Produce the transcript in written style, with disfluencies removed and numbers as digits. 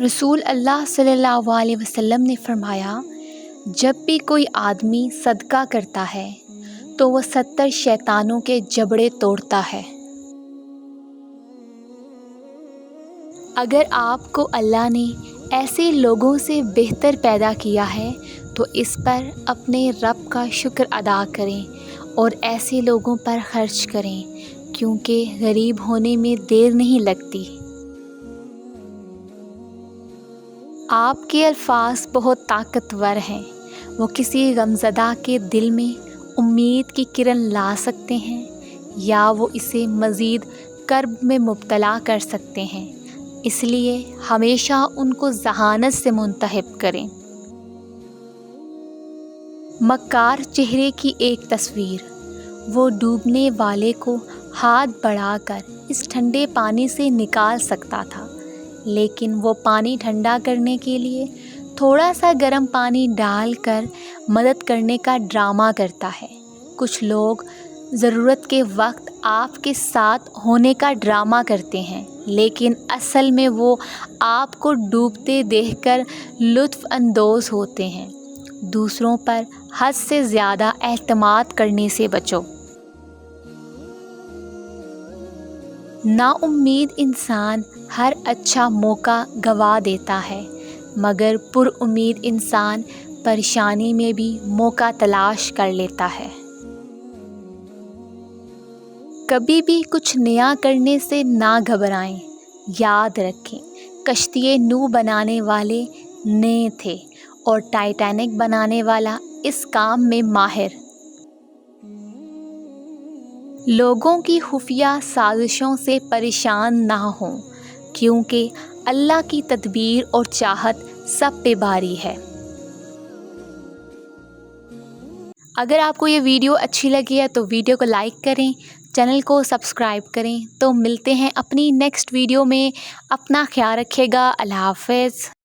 رسول اللہ صلی اللہ علیہ وسلم نے فرمایا، جب بھی کوئی آدمی صدقہ کرتا ہے تو وہ 70 شیطانوں کے جبڑے توڑتا ہے۔ اگر آپ کو اللہ نے ایسے لوگوں سے بہتر پیدا کیا ہے تو اس پر اپنے رب کا شکر ادا کریں اور ایسے لوگوں پر خرچ کریں، کیونکہ غریب ہونے میں دیر نہیں لگتی۔ آپ کے الفاظ بہت طاقتور ہیں، وہ کسی غمزدہ کے دل میں امید کی کرن لا سکتے ہیں یا وہ اسے مزید کرب میں مبتلا کر سکتے ہیں، اس لیے ہمیشہ ان کو ذہانت سے منتخب کریں۔ مکار چہرے کی ایک تصویر۔ وہ ڈوبنے والے کو ہاتھ بڑھا کر اس ٹھنڈے پانی سے نکال سکتا تھا، لیکن وہ پانی ٹھنڈا کرنے کے لیے تھوڑا سا گرم پانی ڈال کر مدد کرنے کا ڈرامہ کرتا ہے۔ کچھ لوگ ضرورت کے وقت آپ کے ساتھ ہونے کا ڈرامہ کرتے ہیں، لیکن اصل میں وہ آپ کو ڈوبتے دیکھ کر لطف اندوز ہوتے ہیں۔ دوسروں پر حد سے زیادہ اعتماد کرنے سے بچو۔ نا امید انسان ہر اچھا موقع گنوا دیتا ہے، مگر پر امید انسان پریشانی میں بھی موقع تلاش کر لیتا ہے۔ کبھی بھی کچھ نیا کرنے سے نہ گھبرائیں۔ یاد رکھیں، کشتی نوح بنانے والے نئے تھے اور ٹائٹینک بنانے والا اس کام میں ماہر۔ لوگوں کی خفیہ سازشوں سے پریشان نہ ہوں، کیونکہ اللہ کی تدبیر اور چاہت سب پہ باری ہے۔ اگر آپ کو یہ ویڈیو اچھی لگی ہے تو ویڈیو کو لائک کریں، چینل کو سبسکرائب کریں۔ تو ملتے ہیں اپنی نیکسٹ ویڈیو میں۔ اپنا خیال رکھیے گا۔ اللہ حافظ۔